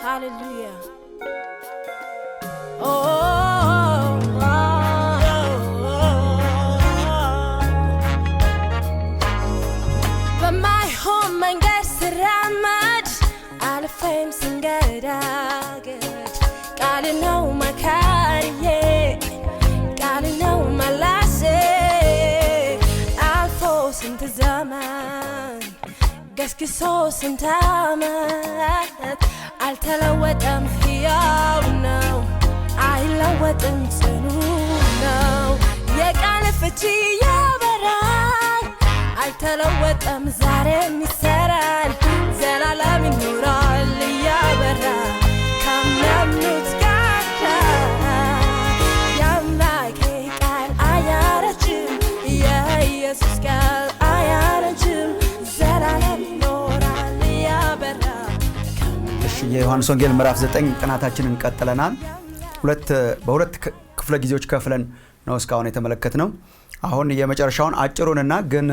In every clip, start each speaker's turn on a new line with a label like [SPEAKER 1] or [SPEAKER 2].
[SPEAKER 1] Hallelujah. በማይ ሆም መንገድ ስራመድ አልፌም ስንገዳገድ ቃል ነው መካሪዬ ቃል ነው መላሴ አልፎ ስንት ዘመን ገስግሶ ስንት ዓመት አልተለወጠም ሕያው ነው አይለወጥም ጽኑ ነው የቃል ፍቺ ያበራል አልተለወጠም ዛሬም ይሰራል ዘላለም ይኖራል እያበራ ከሚያምኑት ጋር የአምላኬ ቃል አያረጅም የኢየሱስ ቃል አያረጅም ዘላለም ይኖራል እያበራ።
[SPEAKER 2] የዮሐንስ ወንጌል ምዕራፍ 9 ጥናታችንን ቀጥለናል። በሁለት ክፍለ ጊዜዎች ከፍለን ነው እስካሁን የተመለከትነው። አሁን የመጨረሻውን አጭሩንና ግን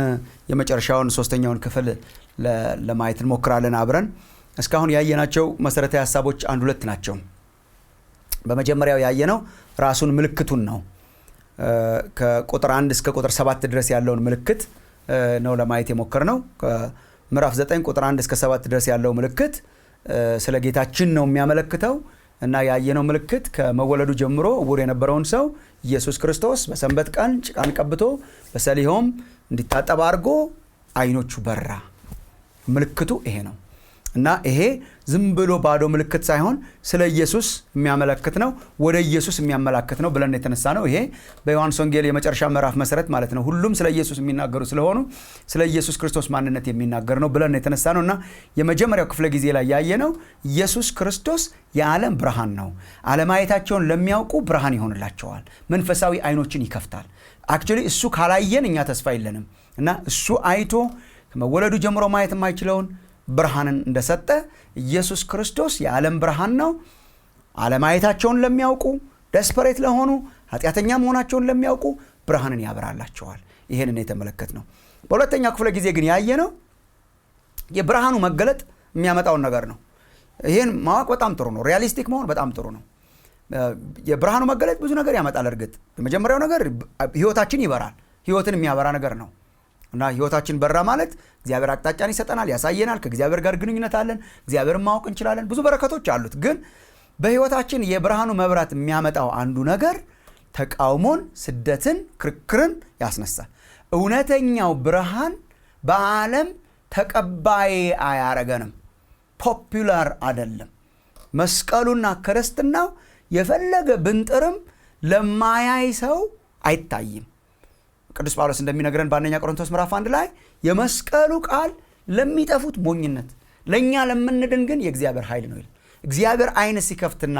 [SPEAKER 2] የመጨረሻውን ሶስተኛውን ክፍል ለማየት እንሞክራለን አብረን። እስካሁን ያየናቸው መሰረታዊ ሐሳቦች አንድ ሁለት ናቸው። በመጀመሪያው ያየነው ራሱን ምልክቱን ነው። ከቁጥር 1 እስከ ቁጥር 7 ድረስ ያለውን ምልክት ነው ለማየት የሞከርነው። ከምዕራፍ 9 ቁጥር 1 እስከ 7 ድረስ ያለው ምልክት ስለ ጌታችን ነው የሚያመለክተው እና ያየነው ምልክት ከመወለዱ ጀምሮ ዕውር የነበረውን ሰው ኢየሱስ ክርስቶስ በሰንበት ቀን ጭቃን ቀብቶ በሰሊሆም እንዲታጠብ አድርጎ አይኖቹ በራ። ምልክቱ ይሄ ነው እና ይሄ ዝም ብሎ ባዶ ምልክት ሳይሆን ስለ ኢየሱስ የሚያመለክት ነው፣ ወደ ኢየሱስ የሚያመላክት ነው ብለን የተነሳ ነው። ይሄ በዮሐንስ ወንጌል የመጨረሻ ምዕራፍ መሰረት ማለት ነው። ሁሉም ስለ ኢየሱስ የሚናገሩ ስለሆኑ ስለ ኢየሱስ ክርስቶስ ማንነት የሚናገር ነው ብለን የተነሳ ነው እና የመጀመሪያው ክፍለ ጊዜ ላይ ያየነው ኢየሱስ ክርስቶስ የዓለም ብርሃን ነው። ዓለማየታቸውን ለሚያውቁ ብርሃን ይሆንላቸዋል፣ መንፈሳዊ አይኖችን ይከፍታል። አክቹዋሊ እሱ ካላየን እኛ ተስፋ የለንም እና እሱ አይቶ ከመወለዱ ጀምሮ ማየት የማይችለውን ብርሃንን እንደሰጠ ኢየሱስ ክርስቶስ የዓለም ብርሃን ነው። ዓለማየታቸውን ለሚያውቁ ደስፐሬት ለሆኑ ኃጢአተኛ መሆናቸውን ለሚያውቁ ብርሃንን ያበራላቸዋል። ይሄንን የተመለከትነው። በሁለተኛው ክፍለ ጊዜ ግን ያየነው የብርሃኑ መገለጥ የሚያመጣውን ነገር ነው። ይሄን ማወቅ በጣም ጥሩ ነው። ሪያሊስቲክ መሆን በጣም ጥሩ ነው። የብርሃኑ መገለጥ ብዙ ነገር ያመጣል። እርግጥ የመጀመሪያው ነገር ህይወታችን ይበራል። ህይወትን የሚያበራ ነገር ነው እና ህይወታችን በራ ማለት እግዚአብሔር አቅጣጫን ይሰጠናል፣ ያሳየናል። ከእግዚአብሔር ጋር ግንኙነት አለን፣ እግዚአብሔርን ማወቅ እንችላለን። ብዙ በረከቶች አሉት። ግን በህይወታችን የብርሃኑ መብራት የሚያመጣው አንዱ ነገር ተቃውሞን፣ ስደትን፣ ክርክርን ያስነሳል። እውነተኛው ብርሃን በዓለም ተቀባይ አያረገንም፣ ፖፑላር አይደለም። መስቀሉና ክርስትናው የፈለገ ብንጥርም ለማያይ ሰው አይታይም። ቅዱስ ጳውሎስ እንደሚነግረን በአንደኛ ቆሮንቶስ ምዕራፍ 1 ላይ የመስቀሉ ቃል ለሚጠፉት ሞኝነት፣ ለኛ ለምንድን ግን የእግዚአብሔር ኃይል ነው ይላል። እግዚአብሔር አይን ሲከፍትና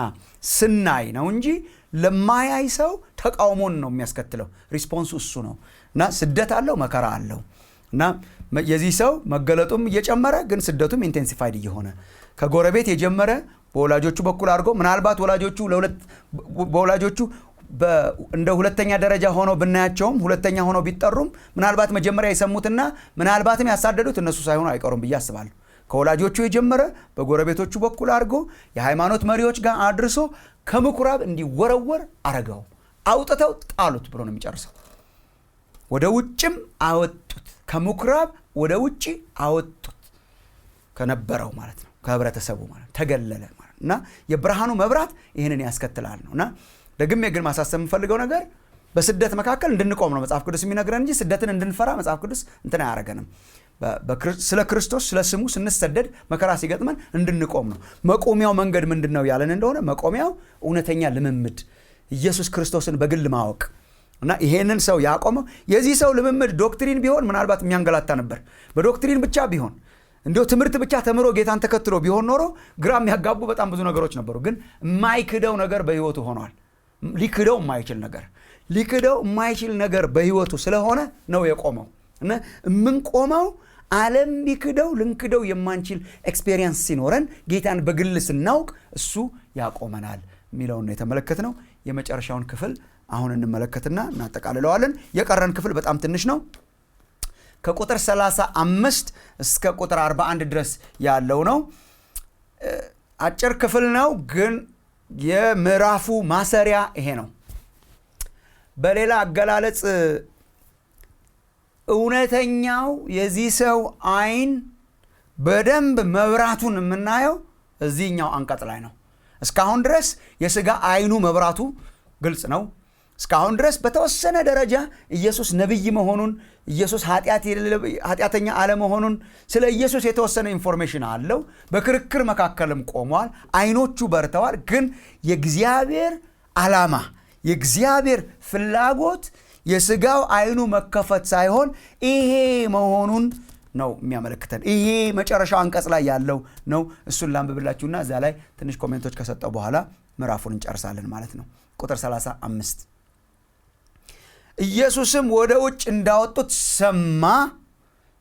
[SPEAKER 2] ስናይ ነው እንጂ ለማያይ ሰው ተቃውሞን ነው የሚያስከትለው። ሪስፖንሱ እሱ ነው እና ስደት አለው፣ መከራ አለው እና የዚህ ሰው መገለጡም እየጨመረ ግን ስደቱም ኢንቴንሲፋይድ እየሆነ ከጎረቤት የጀመረ በወላጆቹ በኩል አድርጎ ምናልባት ወላጆቹ እንደ ሁለተኛ ደረጃ ሆነው ብናያቸውም ሁለተኛ ሆነው ቢጠሩም ምናልባት መጀመሪያ የሰሙትና ምናልባትም ያሳደዱት እነሱ ሳይሆኑ አይቀሩም ብዬ አስባለሁ። ከወላጆቹ የጀመረ በጎረቤቶቹ በኩል አድርጎ የሃይማኖት መሪዎች ጋር አድርሶ ከምኩራብ እንዲወረወር አረገው። አውጥተው ጣሉት ብሎ ነው የሚጨርሰው። ወደ ውጭም አወጡት፣ ከምኩራብ ወደ ውጭ አወጡት። ከነበረው ማለት ነው፣ ከህብረተሰቡ ማለት ተገለለ ማለት እና የብርሃኑ መብራት ይህንን ያስከትላል ነውና ደግሜ ግን ማሳሰብ የምፈልገው ነገር በስደት መካከል እንድንቆም ነው መጽሐፍ ቅዱስ የሚነግረን እንጂ ስደትን እንድንፈራ መጽሐፍ ቅዱስ እንትን አያረገንም። ስለ ክርስቶስ ስለ ስሙ ስንሰደድ መከራ ሲገጥመን እንድንቆም ነው። መቆሚያው መንገድ ምንድነው ያለን እንደሆነ መቆሚያው እውነተኛ ልምምድ፣ ኢየሱስ ክርስቶስን በግል ማወቅ እና ይሄንን ሰው ያቆመው የዚህ ሰው ልምምድ ዶክትሪን ቢሆን ምናልባት የሚያንገላታ ነበር። በዶክትሪን ብቻ ቢሆን እንዲሁ ትምህርት ብቻ ተምሮ ጌታን ተከትሎ ቢሆን ኖሮ ግራ የሚያጋቡ በጣም ብዙ ነገሮች ነበሩ። ግን የማይክደው ነገር በህይወቱ ሆኗል። ሊክደው የማይችል ነገር በህይወቱ ስለሆነ ነው የቆመው እና የምንቆመው ዓለም ቢክደው ልንክደው የማንችል ኤክስፔሪየንስ ሲኖረን ጌታን በግል ስናውቅ እሱ ያቆመናል የሚለውን ነው የተመለከትነው። የመጨረሻውን ክፍል አሁን እንመለከትና እናጠቃልለዋለን። የቀረን ክፍል በጣም ትንሽ ነው። ከቁጥር 35 እስከ ቁጥር 41 ድረስ ያለው ነው። አጭር ክፍል ነው፣ ግን የምዕራፉ ማሰሪያ ይሄ ነው። በሌላ አገላለጽ እውነተኛው የዚህ ሰው አይን በደንብ መብራቱን የምናየው እዚህኛው አንቀጽ ላይ ነው። እስካሁን ድረስ የሥጋ አይኑ መብራቱ ግልጽ ነው። እስካሁን ድረስ በተወሰነ ደረጃ ኢየሱስ ነቢይ መሆኑን፣ ኢየሱስ ኃጢአተኛ አለመሆኑን፣ ስለ ኢየሱስ የተወሰነ ኢንፎርሜሽን አለው። በክርክር መካከልም ቆሟል። አይኖቹ በርተዋል። ግን የእግዚአብሔር ዓላማ፣ የእግዚአብሔር ፍላጎት የሥጋው አይኑ መከፈት ሳይሆን ይሄ መሆኑን ነው የሚያመለክተን። ይሄ መጨረሻው አንቀጽ ላይ ያለው ነው። እሱን ላንብብላችሁና እዛ ላይ ትንሽ ኮሜንቶች ከሰጠው በኋላ ምዕራፉን እንጨርሳለን ማለት ነው። ቁጥር 35 ኢየሱስም ወደ ውጭ እንዳወጡት ሰማ፣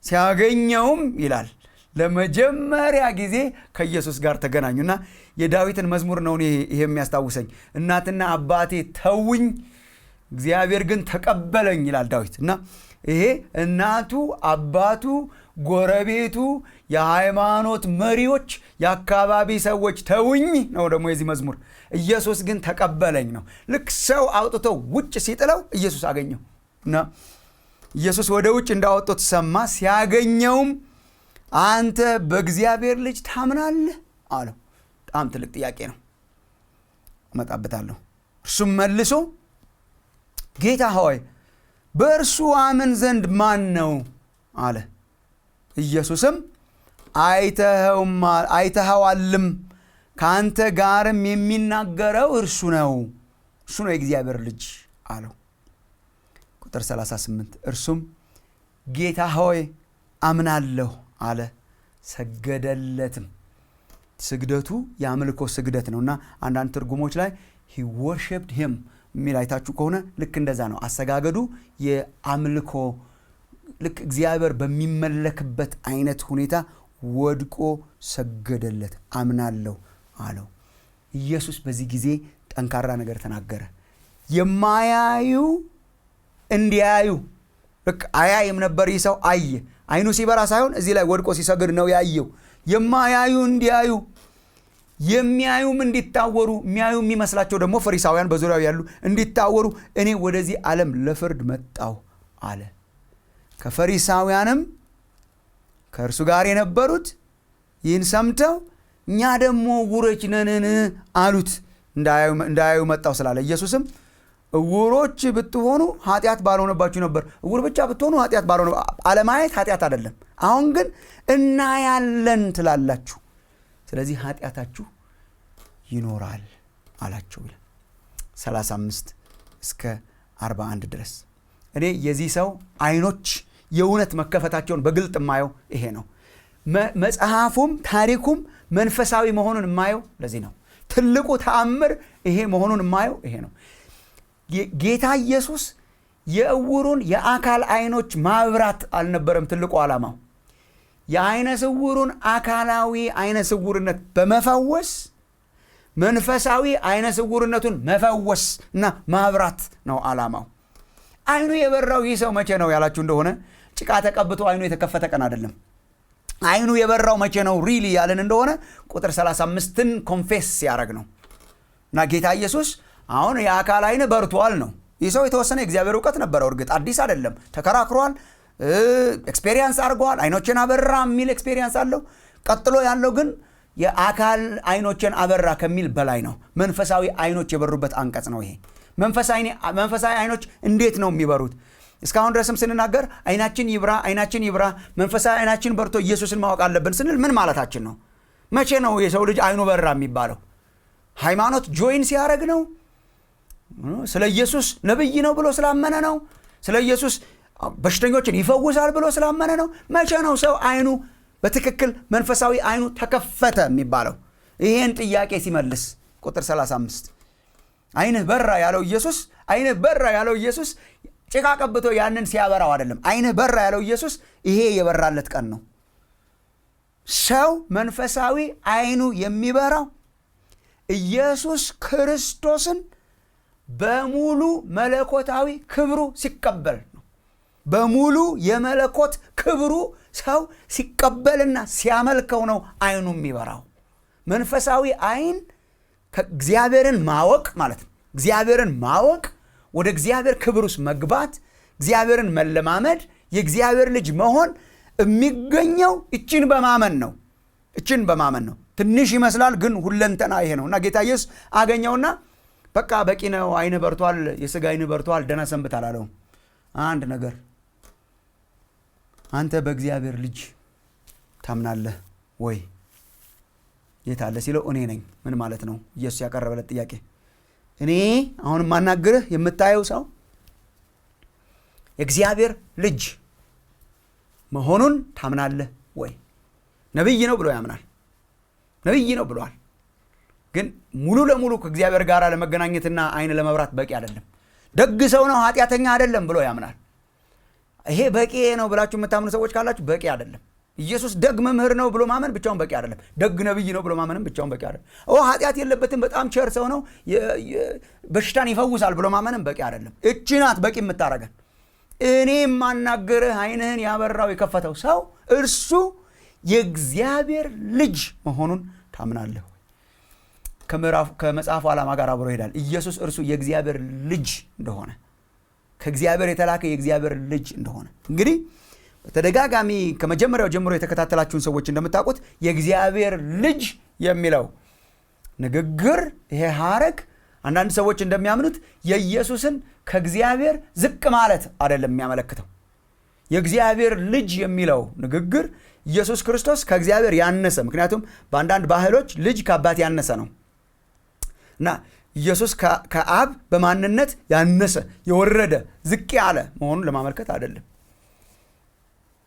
[SPEAKER 2] ሲያገኘውም ይላል ለመጀመሪያ ጊዜ ከኢየሱስ ጋር ተገናኙና የዳዊትን መዝሙር ነው ይሄ የሚያስታውሰኝ። እናትና አባቴ ተውኝ፣ እግዚአብሔር ግን ተቀበለኝ ይላል ዳዊት። እና ይሄ እናቱ፣ አባቱ፣ ጎረቤቱ፣ የሃይማኖት መሪዎች፣ የአካባቢ ሰዎች ተውኝ ነው ደግሞ የዚህ መዝሙር። ኢየሱስ ግን ተቀበለኝ ነው። ልክ ሰው አውጥቶ ውጭ ሲጥለው ኢየሱስ አገኘው እና ኢየሱስ ወደ ውጭ እንዳወጡት ሰማ፣ ሲያገኘውም አንተ በእግዚአብሔር ልጅ ታምናለህ አለው። በጣም ትልቅ ጥያቄ ነው፣ እመጣበታለሁ። እርሱም መልሶ ጌታ ሆይ በእርሱ አምን ዘንድ ማን ነው አለ። ኢየሱስም አይተኸዋልም፣ ከአንተ ጋርም የሚናገረው እርሱ ነው የእግዚአብሔር ልጅ አለው። ቁጥር 38 እርሱም ጌታ ሆይ አምናለሁ አለ፣ ሰገደለትም። ስግደቱ የአምልኮ ስግደት ነውና አንዳንድ ትርጉሞች ላይ he worshipped him የሚል አይታችሁ ከሆነ ልክ እንደዛ ነው አሰጋገዱ። የአምልኮ ልክ እግዚአብሔር በሚመለክበት አይነት ሁኔታ ወድቆ ሰገደለት፣ አምናለሁ አለው። ኢየሱስ በዚህ ጊዜ ጠንካራ ነገር ተናገረ። የማያዩ እንዲያዩ፣ ልክ አያይም ነበር ይህ ሰው አየ። አይኑ ሲበራ ሳይሆን እዚህ ላይ ወድቆ ሲሰግድ ነው ያየው። የማያዩ እንዲያዩ፣ የሚያዩም እንዲታወሩ፣ የሚያዩ የሚመስላቸው ደግሞ ፈሪሳውያን በዙሪያው ያሉ እንዲታወሩ እኔ ወደዚህ ዓለም ለፍርድ መጣሁ አለ። ከፈሪሳውያንም ከእርሱ ጋር የነበሩት ይህን ሰምተው እኛ ደግሞ ዕውሮች ነንን አሉት፣ እንዳያዩ መጣሁ ስላለ። ኢየሱስም ዕውሮች ብትሆኑ ኃጢአት ባልሆነባችሁ ነበር። ዕውር ብቻ ብትሆኑ ኃጢአት ባልሆነ፣ አለማየት ኃጢአት አይደለም። አሁን ግን እናያለን ትላላችሁ፣ ስለዚህ ኃጢአታችሁ ይኖራል አላቸው። 35 እስከ 41 ድረስ እኔ የዚህ ሰው አይኖች የእውነት መከፈታቸውን በግልጥ የማየው ይሄ ነው። መጽሐፉም ታሪኩም መንፈሳዊ መሆኑን የማየው ለዚህ ነው። ትልቁ ተአምር ይሄ መሆኑን የማየው ይሄ ነው። ጌታ ኢየሱስ የዕውሩን የአካል አይኖች ማብራት አልነበረም ትልቁ ዓላማው። የአይነ ስውሩን አካላዊ አይነ ስውርነት በመፈወስ መንፈሳዊ አይነ ስውርነቱን መፈወስ እና ማብራት ነው ዓላማው። አይኑ የበራው ይህ ሰው መቼ ነው ያላችሁ እንደሆነ ጭቃ ተቀብቶ አይኑ የተከፈተ ቀን አይደለም። አይኑ የበራው መቼ ነው ሪሊ ያለን እንደሆነ ቁጥር 35ን ኮንፌስ ሲያደርግ ነው። እና ጌታ ኢየሱስ አሁን የአካል አይን በርቷል ነው። ይህ ሰው የተወሰነ የእግዚአብሔር እውቀት ነበረው። እርግጥ አዲስ አይደለም፣ ተከራክሯል፣ ኤክስፔሪየንስ አድርገዋል። አይኖችን አበራ የሚል ኤክስፔሪየንስ አለው። ቀጥሎ ያለው ግን የአካል አይኖችን አበራ ከሚል በላይ ነው። መንፈሳዊ አይኖች የበሩበት አንቀጽ ነው ይሄ። መንፈሳዊ አይኖች እንዴት ነው የሚበሩት? እስካሁን ድረስም ስንናገር አይናችን ይብራ፣ አይናችን ይብራ፣ መንፈሳዊ አይናችን በርቶ ኢየሱስን ማወቅ አለብን ስንል ምን ማለታችን ነው? መቼ ነው የሰው ልጅ አይኑ በራ የሚባለው? ሃይማኖት ጆይን ሲያደርግ ነው? ስለ ኢየሱስ ነብይ ነው ብሎ ስላመነ ነው? ስለ ኢየሱስ በሽተኞችን ይፈውሳል ብሎ ስላመነ ነው? መቼ ነው ሰው አይኑ በትክክል መንፈሳዊ አይኑ ተከፈተ የሚባለው? ይሄን ጥያቄ ሲመልስ ቁጥር 35 አይንህ በራ ያለው ኢየሱስ፣ አይንህ በራ ያለው ኢየሱስ ጭቃ ቀብቶ ያንን ሲያበራው አይደለም። አይንህ በራ ያለው ኢየሱስ ይሄ የበራለት ቀን ነው። ሰው መንፈሳዊ አይኑ የሚበራው ኢየሱስ ክርስቶስን በሙሉ መለኮታዊ ክብሩ ሲቀበል ነው። በሙሉ የመለኮት ክብሩ ሰው ሲቀበልና ሲያመልከው ነው አይኑ የሚበራው። መንፈሳዊ አይን ከእግዚአብሔርን ማወቅ ማለት ነው። እግዚአብሔርን ማወቅ፣ ወደ እግዚአብሔር ክብር ውስጥ መግባት፣ እግዚአብሔርን መለማመድ፣ የእግዚአብሔር ልጅ መሆን የሚገኘው እችን በማመን ነው። እችን በማመን ነው። ትንሽ ይመስላል ግን ሁለንተና ይሄ ነው እና ጌታ ኢየሱስ አገኘውና በቃ በቂ ነው፣ አይን በርቷል፣ የሥጋ አይን በርቷል፣ ደህና ሰንብት አላለውም። አንድ ነገር አንተ በእግዚአብሔር ልጅ ታምናለህ ወይ የት አለ ሲለው እኔ ነኝ። ምን ማለት ነው? ኢየሱስ ያቀረበለት ጥያቄ እኔ አሁን ማናገርህ የምታየው ሰው የእግዚአብሔር ልጅ መሆኑን ታምናለህ ወይ? ነብይ ነው ብሎ ያምናል። ነብይ ነው ብሏል። ግን ሙሉ ለሙሉ ከእግዚአብሔር ጋር ለመገናኘትና አይን ለመብራት በቂ አይደለም። ደግ ሰው ነው፣ ኃጢአተኛ አይደለም ብሎ ያምናል። ይሄ በቂ ነው ብላችሁ የምታምኑ ሰዎች ካላችሁ በቂ አይደለም። ኢየሱስ ደግ መምህር ነው ብሎ ማመን ብቻውን በቂ አይደለም። ደግ ነብይ ነው ብሎ ማመንም ብቻውን በቂ አይደለም። ኃጢአት የለበትም፣ በጣም ቸር ሰው ነው፣ በሽታን ይፈውሳል ብሎ ማመንም በቂ አይደለም። እቺ ናት በቂ የምታረገን። እኔ የማናገርህ አይንህን ያበራው የከፈተው ሰው እርሱ የእግዚአብሔር ልጅ መሆኑን ታምናለህ? ከመጽሐፉ ዓላማ ጋር አብሮ ይሄዳል። ኢየሱስ እርሱ የእግዚአብሔር ልጅ እንደሆነ፣ ከእግዚአብሔር የተላከ የእግዚአብሔር ልጅ እንደሆነ እንግዲህ በተደጋጋሚ ከመጀመሪያው ጀምሮ የተከታተላችሁን ሰዎች እንደምታውቁት የእግዚአብሔር ልጅ የሚለው ንግግር ይሄ ሐረግ አንዳንድ ሰዎች እንደሚያምኑት የኢየሱስን ከእግዚአብሔር ዝቅ ማለት አይደለም የሚያመለክተው። የእግዚአብሔር ልጅ የሚለው ንግግር ኢየሱስ ክርስቶስ ከእግዚአብሔር ያነሰ፣ ምክንያቱም በአንዳንድ ባህሎች ልጅ ከአባት ያነሰ ነው እና ኢየሱስ ከአብ በማንነት ያነሰ የወረደ ዝቅ ያለ መሆኑን ለማመልከት አይደለም።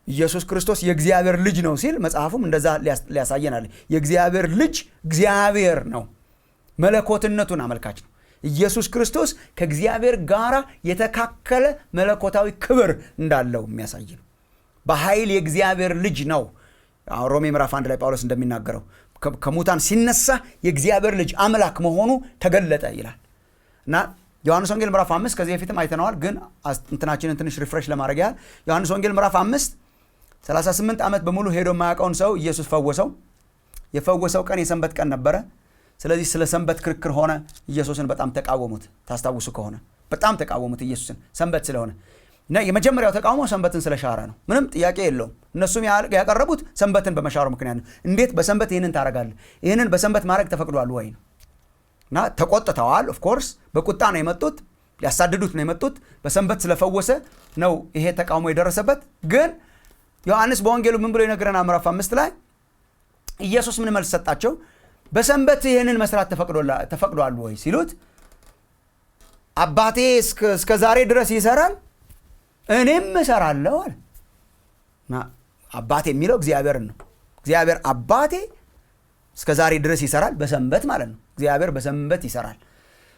[SPEAKER 2] ኢየሱስ ክርስቶስ የእግዚአብሔር ልጅ ነው ሲል መጽሐፉም እንደዛ ሊያሳየናል። የእግዚአብሔር ልጅ እግዚአብሔር ነው፣ መለኮትነቱን አመልካች ነው። ኢየሱስ ክርስቶስ ከእግዚአብሔር ጋር የተካከለ መለኮታዊ ክብር እንዳለው የሚያሳይ ነው። በኃይል የእግዚአብሔር ልጅ ነው። ሮሜ ምዕራፍ 1 ላይ ጳውሎስ እንደሚናገረው ከሙታን ሲነሳ የእግዚአብሔር ልጅ አምላክ መሆኑ ተገለጠ ይላል እና ዮሐንስ ወንጌል ምዕራፍ 5 ከዚህ በፊትም አይተነዋል፣ ግን እንትናችንን ትንሽ ሪፍሬሽ ለማድረግ ያህል ዮሐንስ ወንጌል ምዕራፍ 5 38 ዓመት በሙሉ ሄዶ የማያውቀውን ሰው ኢየሱስ ፈወሰው። የፈወሰው ቀን የሰንበት ቀን ነበረ። ስለዚህ ስለ ሰንበት ክርክር ሆነ። ኢየሱስን በጣም ተቃወሙት። ታስታውሱ ከሆነ በጣም ተቃወሙት ኢየሱስን ሰንበት ስለሆነ እና የመጀመሪያው ተቃውሞ ሰንበትን ስለሻረ ነው። ምንም ጥያቄ የለውም። እነሱም ያቀረቡት ሰንበትን በመሻሩ ምክንያት ነው። እንዴት በሰንበት ይህንን ታደርጋለህ? ይህንን በሰንበት ማድረግ ተፈቅዷል ወይ ነው እና ተቆጥተዋል። ኦፍኮርስ በቁጣ ነው የመጡት፣ ሊያሳድዱት ነው የመጡት። በሰንበት ስለፈወሰ ነው ይሄ ተቃውሞ የደረሰበት። ግን ዮሐንስ በወንጌሉ ምን ብሎ ይነግረናል? ምዕራፍ 5 ላይ ኢየሱስ ምን መልስ ሰጣቸው? በሰንበት ይህንን መስራት ተፈቅዷል ወይ ሲሉት አባቴ እስከ ዛሬ ድረስ ይሰራል እኔም እሰራለሁ አለ እና አባቴ የሚለው እግዚአብሔርን ነው። እግዚአብሔር አባቴ እስከ ዛሬ ድረስ ይሰራል፣ በሰንበት ማለት ነው። እግዚአብሔር በሰንበት ይሰራል።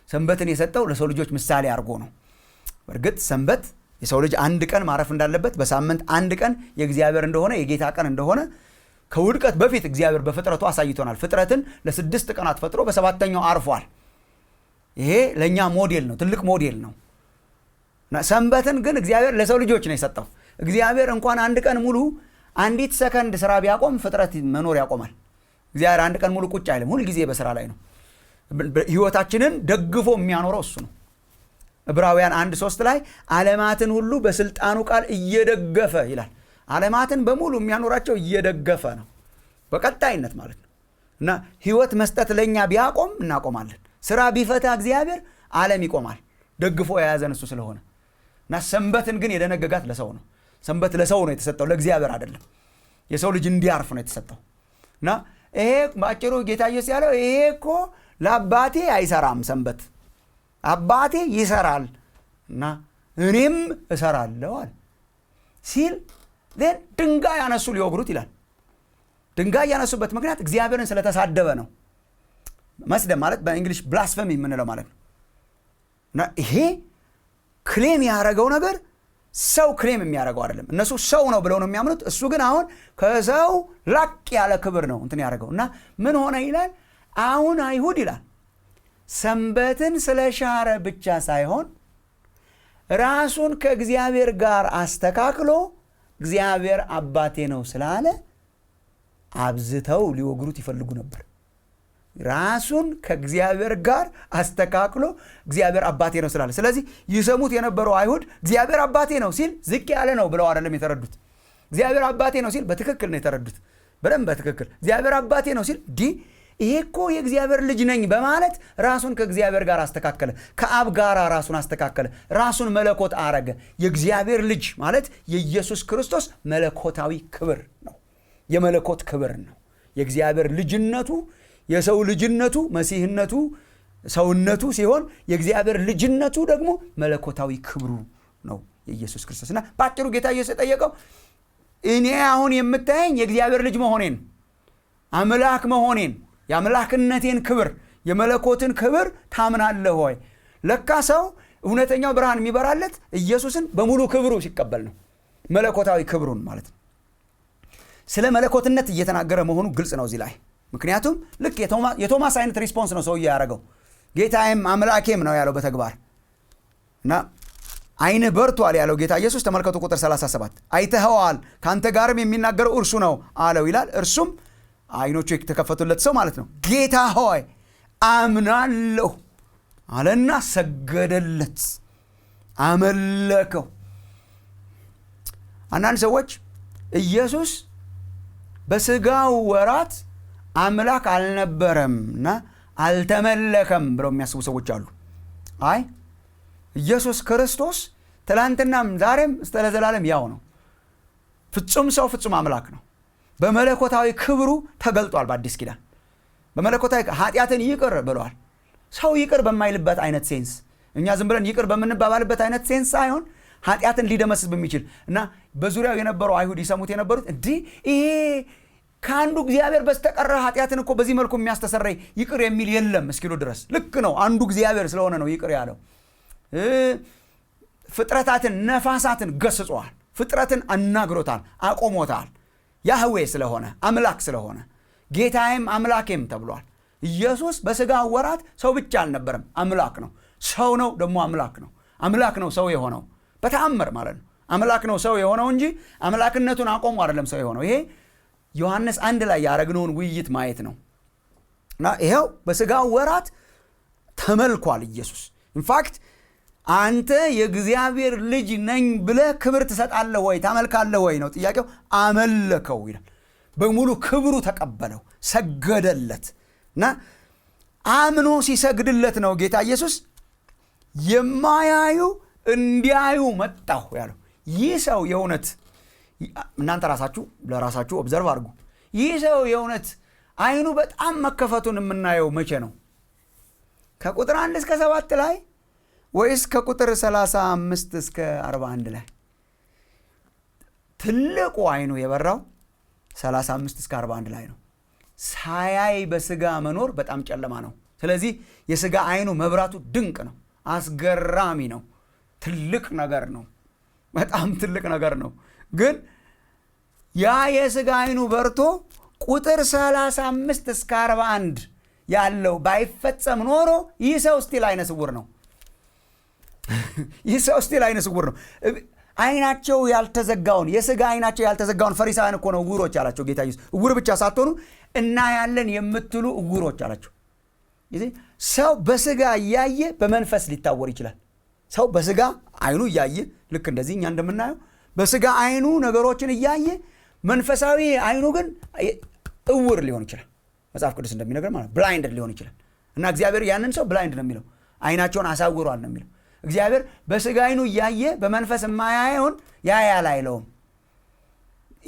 [SPEAKER 2] ሰንበትን የሰጠው ለሰው ልጆች ምሳሌ አድርጎ ነው። በእርግጥ ሰንበት የሰው ልጅ አንድ ቀን ማረፍ እንዳለበት፣ በሳምንት አንድ ቀን የእግዚአብሔር እንደሆነ የጌታ ቀን እንደሆነ ከውድቀት በፊት እግዚአብሔር በፍጥረቱ አሳይቶናል። ፍጥረትን ለ6 ቀናት ፈጥሮ በሰባተኛው አርፏል። ይሄ ለእኛ ሞዴል ነው፣ ትልቅ ሞዴል ነው። ሰንበትን ግን እግዚአብሔር ለሰው ልጆች ነው የሰጠው። እግዚአብሔር እንኳን አንድ ቀን ሙሉ አንዲት ሰከንድ ስራ ቢያቆም ፍጥረት መኖር ያቆማል። እግዚአብሔር አንድ ቀን ሙሉ ቁጭ አይልም፣ ሁል ጊዜ በስራ ላይ ነው። ህይወታችንን ደግፎ የሚያኖረው እሱ ነው። ዕብራውያን 1:3 ላይ ዓለማትን ሁሉ በስልጣኑ ቃል እየደገፈ ይላል። ዓለማትን በሙሉ የሚያኖራቸው እየደገፈ ነው፣ በቀጣይነት ማለት ነው። እና ህይወት መስጠት ለኛ ቢያቆም እናቆማለን። ስራ ቢፈታ እግዚአብሔር ዓለም ይቆማል፣ ደግፎ የያዘን እሱ ስለሆነ። እና ሰንበትን ግን የደነገጋት ለሰው ነው። ሰንበት ለሰው ነው የተሰጠው፣ ለእግዚአብሔር አይደለም። የሰው ልጅ እንዲያርፍ ነው የተሰጠው። እና ይሄ በአጭሩ ጌታ ኢየሱስ ያለው ይሄ እኮ ለአባቴ አይሰራም፣ ሰንበት አባቴ ይሰራል እና እኔም እሰራለሁ አለ ሲል ድንጋይ ያነሱ ሊወግሩት ይላል። ድንጋይ ያነሱበት ምክንያት እግዚአብሔርን ስለተሳደበ ነው። መስደብ ማለት በእንግሊሽ ብላስፌሚ የምንለው ማለት ነው። እና ይሄ ክሌም ያደረገው ነገር ሰው ክሌም የሚያደርገው አይደለም። እነሱ ሰው ነው ብለው ነው የሚያምኑት። እሱ ግን አሁን ከሰው ላቅ ያለ ክብር ነው እንትን ያደረገው። እና ምን ሆነ ይላል? አሁን አይሁድ ይላል ሰንበትን ስለሻረ ብቻ ሳይሆን ራሱን ከእግዚአብሔር ጋር አስተካክሎ እግዚአብሔር አባቴ ነው ስላለ አብዝተው ሊወግሩት ይፈልጉ ነበር። ራሱን ከእግዚአብሔር ጋር አስተካክሎ እግዚአብሔር አባቴ ነው ስላለ። ስለዚህ ይሰሙት የነበረው አይሁድ እግዚአብሔር አባቴ ነው ሲል ዝቅ ያለ ነው ብለው አይደለም የተረዱት። እግዚአብሔር አባቴ ነው ሲል በትክክል ነው የተረዱት፣ በደንብ በትክክል። እግዚአብሔር አባቴ ነው ሲል ይሄ እኮ የእግዚአብሔር ልጅ ነኝ በማለት ራሱን ከእግዚአብሔር ጋር አስተካከለ፣ ከአብ ጋር ራሱን አስተካከለ፣ ራሱን መለኮት አረገ። የእግዚአብሔር ልጅ ማለት የኢየሱስ ክርስቶስ መለኮታዊ ክብር ነው፣ የመለኮት ክብር ነው። የእግዚአብሔር ልጅነቱ የሰው ልጅነቱ መሲህነቱ ሰውነቱ ሲሆን የእግዚአብሔር ልጅነቱ ደግሞ መለኮታዊ ክብሩ ነው የኢየሱስ ክርስቶስ። እና በአጭሩ ጌታ ኢየሱስ የጠየቀው እኔ አሁን የምታየኝ የእግዚአብሔር ልጅ መሆኔን፣ አምላክ መሆኔን፣ የአምላክነቴን ክብር የመለኮትን ክብር ታምናለህ ሆይ? ለካ ሰው እውነተኛው ብርሃን የሚበራለት ኢየሱስን በሙሉ ክብሩ ሲቀበል ነው፣ መለኮታዊ ክብሩን ማለት ነው። ስለ መለኮትነት እየተናገረ መሆኑ ግልጽ ነው እዚህ ላይ። ምክንያቱም ልክ የቶማስ አይነት ሪስፖንስ ነው ሰውዬ ያደረገው። ጌታዬም አምላኬም ነው ያለው በተግባር እና ዓይንህ በርቷል ያለው ጌታ ኢየሱስ ተመልከቱ ቁጥር 37 አይተኸዋል ካንተ ጋርም የሚናገረው እርሱ ነው አለው ይላል። እርሱም ዓይኖቹ የተከፈቱለት ሰው ማለት ነው። ጌታ ሆይ አምናለሁ አለና ሰገደለት፣ አመለከው። አንዳንድ ሰዎች ኢየሱስ በስጋው ወራት አምላክ አልነበረምና አልተመለከም ብለው የሚያስቡ ሰዎች አሉ። አይ ኢየሱስ ክርስቶስ ትላንትናም ዛሬም እስከ ለዘላለም ያው ነው። ፍጹም ሰው ፍጹም አምላክ ነው። በመለኮታዊ ክብሩ ተገልጧል። በአዲስ ኪዳን በመለኮታዊ ኃጢአትን ይቅር ብለዋል። ሰው ይቅር በማይልበት አይነት ሴንስ፣ እኛ ዝም ብለን ይቅር በምንባባልበት አይነት ሴንስ ሳይሆን ኃጢአትን ሊደመስስ በሚችል እና በዙሪያው የነበረው አይሁድ ይሰሙት የነበሩት ይሄ ከአንዱ እግዚአብሔር በስተቀር ኃጢአትን እኮ በዚህ መልኩ የሚያስተሰረይ ይቅር የሚል የለም እስኪሉ ድረስ ልክ ነው። አንዱ እግዚአብሔር ስለሆነ ነው ይቅር ያለው። ፍጥረታትን ነፋሳትን ገስጿል፣ ፍጥረትን አናግሮታል፣ አቆሞታል። ያህዌ ስለሆነ አምላክ ስለሆነ ጌታዬም አምላኬም ተብሏል። ኢየሱስ በስጋ ወራት ሰው ብቻ አልነበረም፣ አምላክ ነው። ሰው ነው ደግሞ አምላክ ነው። አምላክ ነው ሰው የሆነው በተአምር ማለት ነው። አምላክ ነው ሰው የሆነው እንጂ አምላክነቱን አቆሙ አይደለም ሰው የሆነው። ይሄ ዮሐንስ 1 ላይ ያረግነውን ውይይት ማየት ነው። እና ይሄው በስጋ ወራት ተመልኳል ኢየሱስ። ኢንፋክት አንተ የእግዚአብሔር ልጅ ነኝ ብለህ ክብር ትሰጣለህ ወይ ታመልካለህ ወይ ነው ጥያቄው። አመለከው ይላል። በሙሉ ክብሩ ተቀበለው፣ ሰገደለት። እና አምኖ ሲሰግድለት ነው ጌታ ኢየሱስ የማያዩ እንዲያዩ መጣሁ ያለው። ይህ ሰው የእውነት እናንተ ራሳችሁ ለራሳችሁ ኦብዘርቭ አድርጉ። ይህ ሰው የእውነት አይኑ በጣም መከፈቱን የምናየው መቼ ነው? ከቁጥር 1 እስከ 7 ላይ ወይስ ከቁጥር 35 እስከ 41 ላይ? ትልቁ አይኑ የበራው 35 እስከ 41 ላይ ነው። ሳያይ በስጋ መኖር በጣም ጨለማ ነው። ስለዚህ የስጋ አይኑ መብራቱ ድንቅ ነው፣ አስገራሚ ነው፣ ትልቅ ነገር ነው፣ በጣም ትልቅ ነገር ነው። ግን ያ የስጋ አይኑ በርቶ ቁጥር 35 እስከ 41 ያለው ባይፈጸም ኖሮ ይህ ሰው ስቲል አይነ ስውር ነው። ይህ ሰው ስቲል አይነ ስውር ነው። አይናቸው ያልተዘጋውን የስጋ አይናቸው ያልተዘጋውን ፈሪሳውያን እኮ ነው እውሮች አላቸው ጌታ ኢየሱስ። እውር ብቻ ሳትሆኑ እና ያለን የምትሉ እውሮች አላቸው። ሰው በስጋ እያየ በመንፈስ ሊታወር ይችላል። ሰው በስጋ አይኑ እያየ ልክ እንደዚህ እኛ እንደምናየው በስጋ አይኑ ነገሮችን እያየ መንፈሳዊ አይኑ ግን እውር ሊሆን ይችላል። መጽሐፍ ቅዱስ እንደሚነግር ማለት ብላይንድ ሊሆን ይችላል። እና እግዚአብሔር ያንን ሰው ብላይንድ ነው የሚለው፣ አይናቸውን አሳውሯል ነው የሚለው። እግዚአብሔር በስጋ አይኑ እያየ በመንፈስ የማያየውን ያያል አይለውም።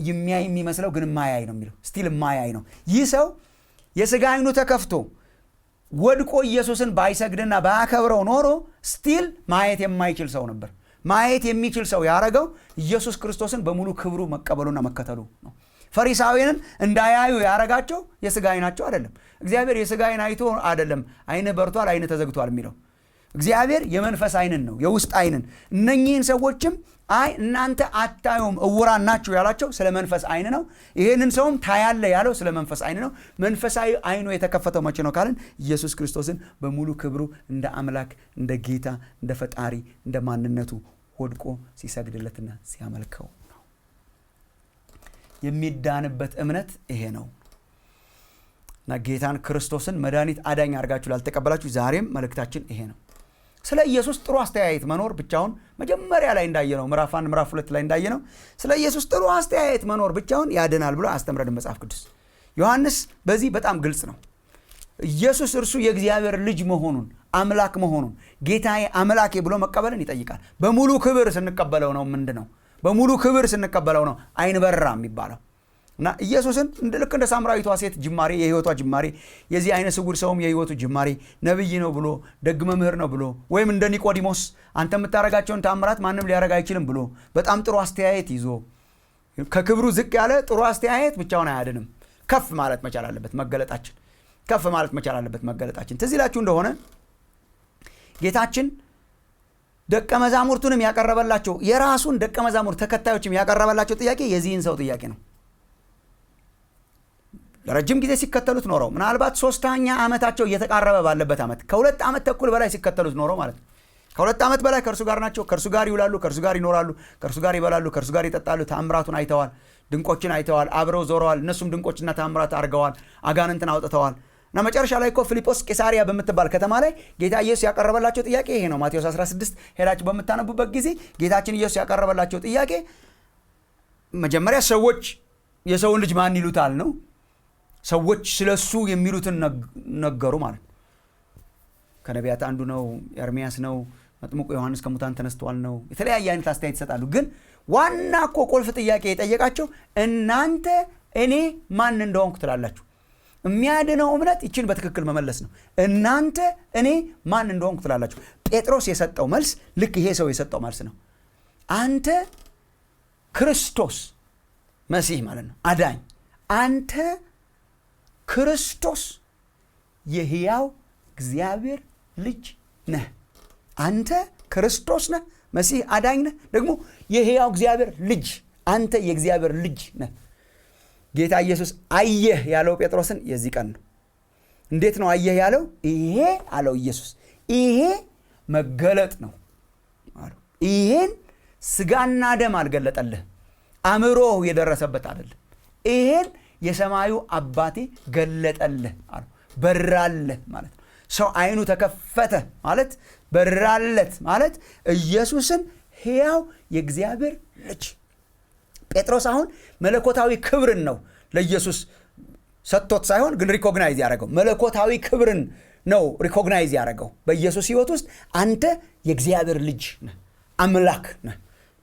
[SPEAKER 2] የሚያይ የሚመስለው ግን የማያይ ነው የሚለው። ስቲል የማያይ ነው። ይህ ሰው የስጋ አይኑ ተከፍቶ ወድቆ ኢየሱስን ባይሰግድና ባያከብረው ኖሮ ስቲል ማየት የማይችል ሰው ነበር። ማየት የሚችል ሰው ያረገው ኢየሱስ ክርስቶስን በሙሉ ክብሩ መቀበሉና መከተሉ ነው። ፈሪሳውያንን እንዳያዩ ያረጋቸው የስጋ አይናቸው አይደለም። እግዚአብሔር የስጋ አይን አይቶ አይደለም አይነ በርቷል አይነ ተዘግቷል የሚለው። እግዚአብሔር የመንፈስ አይንን ነው፣ የውስጥ አይንን። እነኚህን ሰዎችም አይ እናንተ አታዩም እውራን ናችሁ ያላቸው ስለ መንፈስ አይን ነው። ይሄንን ሰውም ታያለ ያለው ስለ መንፈስ አይን ነው። መንፈሳዊ አይኑ የተከፈተው መቼ ነው ካልን ኢየሱስ ክርስቶስን በሙሉ ክብሩ እንደ አምላክ፣ እንደ ጌታ፣ እንደ ፈጣሪ፣ እንደ ማንነቱ ወድቆ ሲሰግድለትና ሲያመልከው ነው። የሚዳንበት እምነት ይሄ ነው። እና ጌታን ክርስቶስን መድኃኒት አዳኝ አድርጋችሁ ላልተቀበላችሁ ዛሬም መልእክታችን ይሄ ነው። ስለ ኢየሱስ ጥሩ አስተያየት መኖር ብቻውን መጀመሪያ ላይ እንዳየነው ምዕራፍ 1 ምዕራፍ 2 ላይ እንዳየነው ስለ ኢየሱስ ጥሩ አስተያየት መኖር ብቻውን ያድናል ብሎ አስተምረን መጽሐፍ ቅዱስ። ዮሐንስ በዚህ በጣም ግልጽ ነው። ኢየሱስ እርሱ የእግዚአብሔር ልጅ መሆኑን አምላክ መሆኑን ጌታዬ አምላኬ ብሎ መቀበልን ይጠይቃል። በሙሉ ክብር ስንቀበለው ነው ምንድነው? በሙሉ ክብር ስንቀበለው ነው አይን በራ የሚባለው። እና ኢየሱስን ልክ እንደ ሳምራዊቷ ሴት ጅማሬ፣ የህይወቷ ጅማሬ፣ የዚህ አይነ ስውር ሰውም የህይወቱ ጅማሬ ነብይ ነው ብሎ ደግ መምህር ነው ብሎ ወይም እንደ ኒቆዲሞስ አንተ የምታረጋቸውን ተአምራት ማንም ሊያረጋ አይችልም ብሎ በጣም ጥሩ አስተያየት ይዞ ከክብሩ ዝቅ ያለ ጥሩ አስተያየት ብቻውን አያድንም። ከፍ ማለት መቻል አለበት መገለጣችን። ከፍ ማለት መቻል አለበት መገለጣችን። ትዝ ይላችሁ እንደሆነ ጌታችን ደቀ መዛሙርቱንም ያቀረበላቸው የራሱን ደቀ መዛሙርት ተከታዮችም ያቀረበላቸው ጥያቄ የዚህን ሰው ጥያቄ ነው። ለረጅም ጊዜ ሲከተሉት ኖረው ምናልባት 3ኛ ዓመታቸው እየተቃረበ ባለበት ዓመት ከ2 ዓመት ተኩል በላይ ሲከተሉት ኖረው ማለት ነው። ከ2 ዓመት በላይ ከእርሱ ጋር ናቸው። ከእርሱ ጋር ይውላሉ፣ ከእርሱ ጋር ይኖራሉ፣ ከእርሱ ጋር ይበላሉ፣ ከእርሱ ጋር ይጠጣሉ። ተአምራቱን አይተዋል፣ ድንቆችን አይተዋል፣ አብረው ዞረዋል። እነሱም ድንቆችና ተአምራት አድርገዋል፣ አጋንንትን አውጥተዋል። እና መጨረሻ ላይ እኮ ፊልጶስ ቄሳሪያ በምትባል ከተማ ላይ ጌታ ኢየሱስ ያቀረበላቸው ጥያቄ ይሄ ነው። ማቴዎስ 16 ሄዳችሁ በምታነቡበት ጊዜ ጌታችን ኢየሱስ ያቀረበላቸው ጥያቄ መጀመሪያ ሰዎች የሰውን ልጅ ማን ይሉታል ነው። ሰዎች ስለሱ የሚሉትን ነገሩ ማለት ነው። ከነቢያት አንዱ ነው፣ ኤርሚያስ ነው፣ መጥምቁ ዮሐንስ ከሙታን ተነስቷል ነው። የተለያየ አይነት አስተያየት ይሰጣሉ። ግን ዋና እኮ ቁልፍ ጥያቄ የጠየቃቸው እናንተ እኔ ማን እንደሆንኩ ትላላችሁ? የሚያድነው እምነት ይችን በትክክል መመለስ ነው። እናንተ እኔ ማን እንደሆንኩ ትላላችሁ? ጴጥሮስ የሰጠው መልስ ልክ ይሄ ሰው የሰጠው መልስ ነው። አንተ ክርስቶስ መሲህ ማለት ነው፣ አዳኝ። አንተ ክርስቶስ የሕያው እግዚአብሔር ልጅ ነህ። አንተ ክርስቶስ ነህ፣ መሲህ አዳኝ ነህ፣ ደግሞ የሕያው እግዚአብሔር ልጅ። አንተ የእግዚአብሔር ልጅ ነህ። ጌታ ኢየሱስ አየህ ያለው ጴጥሮስን የዚህ ቀን ነው። እንዴት ነው አየህ ያለው? ይሄ አለው ኢየሱስ፣ ይሄ መገለጥ ነው አለው። ይሄን ስጋና ደም አልገለጠልህ፣ አእምሮ የደረሰበት አይደለም። ይሄን የሰማዩ አባቴ ገለጠልህ አለው። በራለህ ማለት ነው። ሰው አይኑ ተከፈተ ማለት በራለት ማለት ኢየሱስን ሕያው የእግዚአብሔር ልጅ። ጴጥሮስ አሁን መለኮታዊ ክብርን ነው ለኢየሱስ ሰጥቶት ሳይሆን ግን ሪኮግናይዝ ያደረገው መለኮታዊ ክብርን ነው ሪኮግናይዝ ያደረገው በኢየሱስ ሕይወት ውስጥ። አንተ የእግዚአብሔር ልጅ ነህ፣ አምላክ ነህ።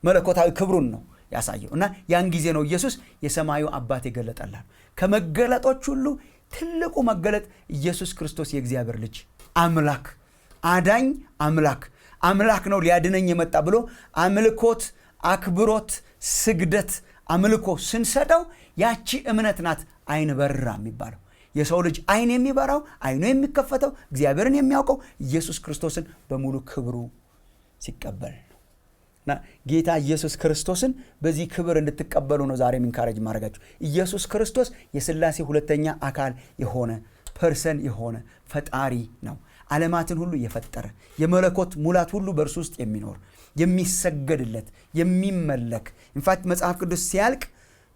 [SPEAKER 2] መለኮታዊ ክብሩን ነው ያሳየው። እና ያን ጊዜ ነው ኢየሱስ የሰማዩ አባቴ ገለጠልህ። ከመገለጦች ሁሉ ትልቁ መገለጥ ኢየሱስ ክርስቶስ የእግዚአብሔር ልጅ አምላክ፣ አዳኝ አምላክ ነው ሊያድነኝ የመጣ ብሎ አምልኮት፣ አክብሮት፣ ስግደት፣ አምልኮ ስንሰጠው ያቺ እምነት ናት አይን በራ የሚባለው። የሰው ልጅ አይን የሚበራው አይኑ የሚከፈተው እግዚአብሔርን የሚያውቀው ኢየሱስ ክርስቶስን በሙሉ ክብሩ ሲቀበል ነው። እና ጌታ ኢየሱስ ክርስቶስን በዚህ ክብር እንድትቀበሉ ነው ዛሬ ኢንካሬጅ ማድረጋችሁ። ኢየሱስ ክርስቶስ የሥላሴ ሁለተኛ አካል የሆነ ፐርሰን የሆነ ፈጣሪ ነው። ዓለማትን ሁሉ የፈጠረ የመለኮት ሙላት ሁሉ በእርሱ ውስጥ የሚኖር የሚሰገድለት የሚመለክ። ኢንፋክት መጽሐፍ ቅዱስ ሲያልቅ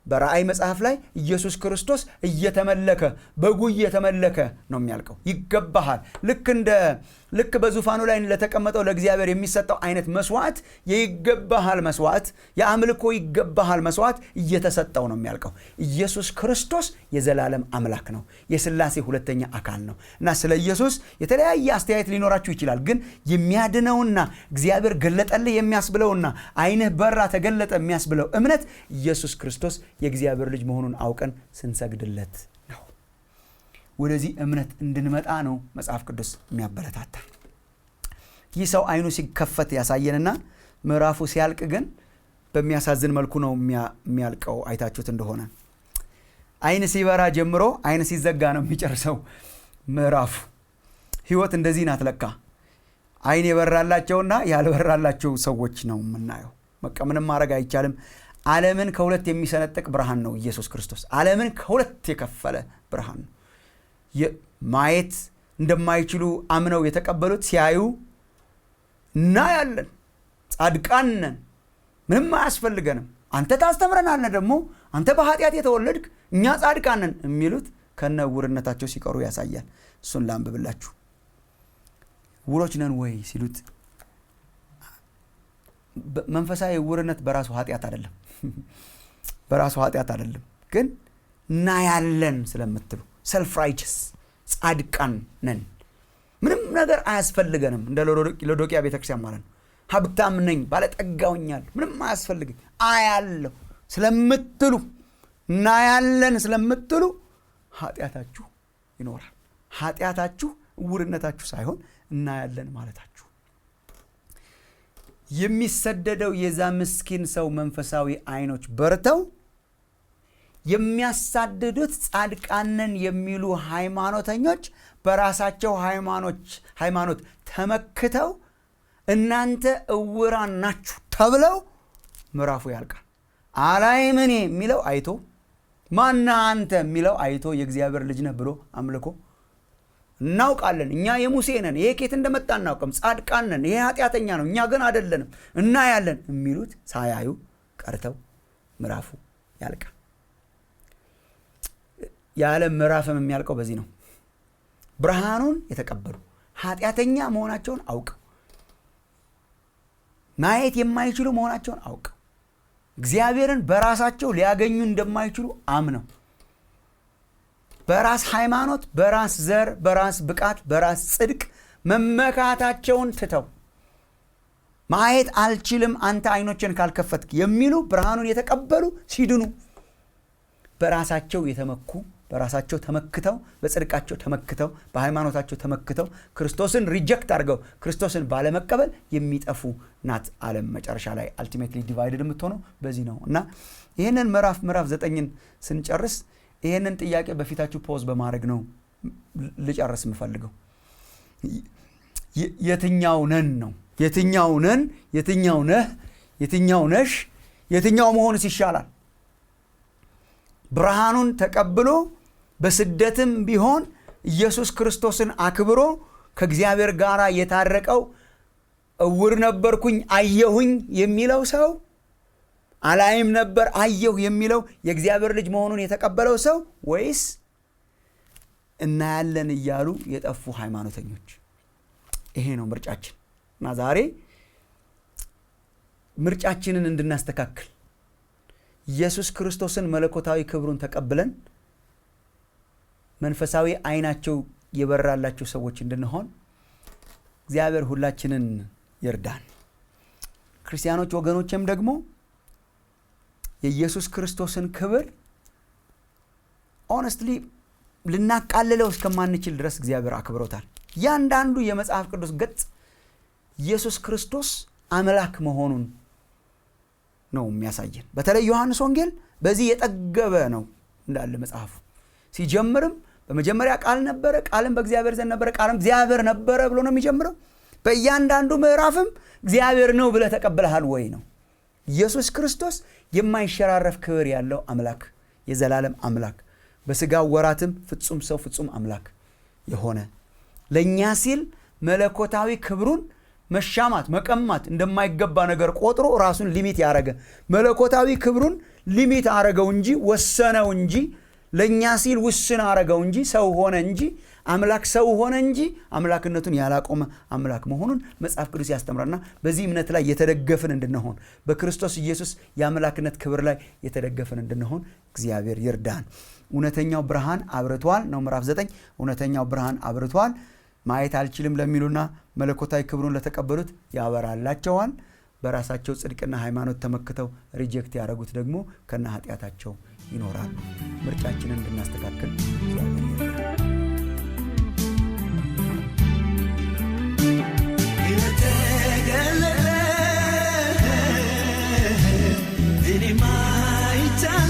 [SPEAKER 2] በራእይ መጽሐፍ ላይ ኢየሱስ ክርስቶስ እየተመለከ በጉ እየተመለከ ነው የሚያልቀው። ይገባሃል። ልክ በዙፋኑ ላይ ለተቀመጠው ለእግዚአብሔር የሚሰጠው አይነት መስዋዕት የይገባሃል መስዋዕት፣ የአምልኮ ይገባሃል መስዋዕት እየተሰጠው ነው የሚያልቀው። ኢየሱስ ክርስቶስ የዘላለም አምላክ ነው፣ የሥላሴ ሁለተኛ አካል ነው። እና ስለ ኢየሱስ የተለያየ አስተያየት ሊኖራችሁ ይችላል። ግን የሚያድነውና እግዚአብሔር ገለጠልህ የሚያስብለውና አይንህ በራ ተገለጠ የሚያስብለው እምነት ኢየሱስ ክርስቶስ የእግዚአብሔር ልጅ መሆኑን አውቀን ስንሰግድለት ነው። ወደዚህ እምነት እንድንመጣ ነው መጽሐፍ ቅዱስ የሚያበረታታ። ይህ ሰው አይኑ ሲከፈት ያሳየንና ምዕራፉ ሲያልቅ ግን በሚያሳዝን መልኩ ነው የሚያልቀው። አይታችሁት እንደሆነ አይን ሲበራ ጀምሮ አይን ሲዘጋ ነው የሚጨርሰው ምዕራፉ። ህይወት እንደዚህ ናት ለካ። አይን የበራላቸውና ያልበራላቸው ሰዎች ነው የምናየው። በቃ ምንም ማድረግ አይቻልም። ዓለምን ከሁለት የሚሰነጥቅ ብርሃን ነው ኢየሱስ ክርስቶስ። ዓለምን ከሁለት የከፈለ ብርሃን ነው። ማየት እንደማይችሉ አምነው የተቀበሉት ሲያዩ እናያለን፣ ጻድቃን ነን፣ ምንም አያስፈልገንም፣ አንተ ታስተምረናለህ፣ ደግሞ አንተ በኃጢአት የተወለድክ እኛ ጻድቃን ነን የሚሉት ከነ ዕውርነታቸው ሲቀሩ ያሳያል። እሱን ላንብብላችሁ። ዕውሮች ነን ወይ ሲሉት መንፈሳዊ ዕውርነት በራሱ ኃጢአት አይደለም። በራሱ ኃጢአት አይደለም፣ ግን እናያለን ስለምትሉ ሰልፍ ራይቸስ ጻድቃን ነን፣ ምንም ነገር አያስፈልገንም። እንደ ሎዶቅያ ቤተክርስቲያን ማለት ነው። ሀብታም ነኝ፣ ባለጠጋውኛል፣ ምንም አያስፈልገኝ አያለሁ ስለምትሉ እናያለን ስለምትሉ ኃጢአታችሁ ይኖራል። ኃጢአታችሁ ዕውርነታችሁ ሳይሆን እናያለን ማለታችሁ። የሚሰደደው የዛ ምስኪን ሰው መንፈሳዊ አይኖች በርተው የሚያሳድዱት ጻድቃንን የሚሉ ሃይማኖተኞች በራሳቸው ሃይማኖት ተመክተው እናንተ ዕውራን ናችሁ ተብለው ምዕራፉ ያልቃል። አላይም እኔ የሚለው አይቶ፣ ማና አንተ የሚለው አይቶ የእግዚአብሔር ልጅ ነህ ብሎ አምልኮ እናውቃለን፣ እኛ የሙሴ ነን፣ ይሄ ኬት እንደመጣ እናውቅም፣ ጻድቃን ነን፣ ይሄ ኃጢአተኛ ነው፣ እኛ ግን አይደለንም፣ እናያለን የሚሉት ሳያዩ ቀርተው ምዕራፉ ያልቃል። የዓለም ምዕራፍም የሚያልቀው በዚህ ነው። ብርሃኑን የተቀበሉ ኃጢአተኛ መሆናቸውን አውቀው ማየት የማይችሉ መሆናቸውን አውቀው እግዚአብሔርን በራሳቸው ሊያገኙ እንደማይችሉ አምነው በራስ ሃይማኖት፣ በራስ ዘር፣ በራስ ብቃት፣ በራስ ጽድቅ መመካታቸውን ትተው ማየት አልችልም አንተ አይኖችን ካልከፈትክ የሚሉ ብርሃኑን የተቀበሉ ሲድኑ በራሳቸው የተመኩ፣ በራሳቸው ተመክተው፣ በጽድቃቸው ተመክተው፣ በሃይማኖታቸው ተመክተው ክርስቶስን ሪጀክት አድርገው ክርስቶስን ባለመቀበል የሚጠፉ ናት ዓለም መጨረሻ ላይ አልቲሜትሊ ዲቫይድድ የምትሆነው በዚህ ነው። እና ይህንን ምዕራፍ 9ን ስንጨርስ ይህንን ጥያቄ በፊታችሁ ፖዝ በማድረግ ነው ልጨርስ የምፈልገው። የትኛው ነን ነው? የትኛው ነን? የትኛው ነህ? የትኛው ነሽ? የትኛው መሆንስ ይሻላል? ብርሃኑን ተቀብሎ በስደትም ቢሆን ኢየሱስ ክርስቶስን አክብሮ ከእግዚአብሔር ጋር የታረቀው ዕውር ነበርኩኝ አየሁኝ የሚለው ሰው፣ አላይም ነበር አየሁ የሚለው የእግዚአብሔር ልጅ መሆኑን የተቀበለው ሰው፣ ወይስ እናያለን እያሉ የጠፉ ሃይማኖተኞች? ይሄ ነው ምርጫችን። እና ዛሬ ምርጫችንን እንድናስተካክል ኢየሱስ ክርስቶስን መለኮታዊ ክብሩን ተቀብለን መንፈሳዊ አይናቸው የበራላቸው ሰዎች እንድንሆን እግዚአብሔር ሁላችንን ይርዳን። ክርስቲያኖች ወገኖችም ደግሞ የኢየሱስ ክርስቶስን ክብር ኦነስትሊ ልናቃልለው እስከማንችል ድረስ እግዚአብሔር አክብሮታል። ያንዳንዱ የመጽሐፍ ቅዱስ ገጽ ኢየሱስ ክርስቶስ አምላክ መሆኑን ነው የሚያሳየን። በተለይ ዮሐንስ ወንጌል በዚህ የጠገበ ነው እንዳለ መጽሐፉ። ሲጀምርም በመጀመሪያ ቃል ነበረ፣ ቃልም በእግዚአብሔር ዘንድ ነበረ፣ ቃልም እግዚአብሔር ነበረ ብሎ ነው የሚጀምረው። በእያንዳንዱ ምዕራፍም እግዚአብሔር ነው ብለህ ተቀብለሃል ወይ ነው። ኢየሱስ ክርስቶስ የማይሸራረፍ ክብር ያለው አምላክ፣ የዘላለም አምላክ፣ በስጋ ወራትም ፍጹም ሰው ፍጹም አምላክ የሆነ ለኛ ሲል መለኮታዊ ክብሩን መሻማት መቀማት እንደማይገባ ነገር ቆጥሮ ራሱን ሊሚት ያረገ መለኮታዊ ክብሩን ሊሚት አረገው እንጂ ወሰነው እንጂ ለኛ ሲል ውስን አረገው እንጂ ሰው ሆነ እንጂ አምላክ ሰው ሆነ እንጂ አምላክነቱን ያላቆመ አምላክ መሆኑን መጽሐፍ ቅዱስ ያስተምራልና በዚህ እምነት ላይ የተደገፈን እንድንሆን በክርስቶስ ኢየሱስ የአምላክነት ክብር ላይ የተደገፈን እንድንሆን እግዚአብሔር ይርዳን። እውነተኛው ብርሃን አብርቷል ነው ምዕራፍ 9። እውነተኛው ብርሃን አብርቷል። ማየት አልችልም ለሚሉና መለኮታዊ ክብሩን ለተቀበሉት ያበራላቸዋል። በራሳቸው ጽድቅና ሃይማኖት ተመክተው ሪጀክት ያደረጉት ደግሞ ከነ ኃጢአታቸው ይኖራሉ። ምርጫችንን እንድናስተካክል
[SPEAKER 3] እኔ ማይቻል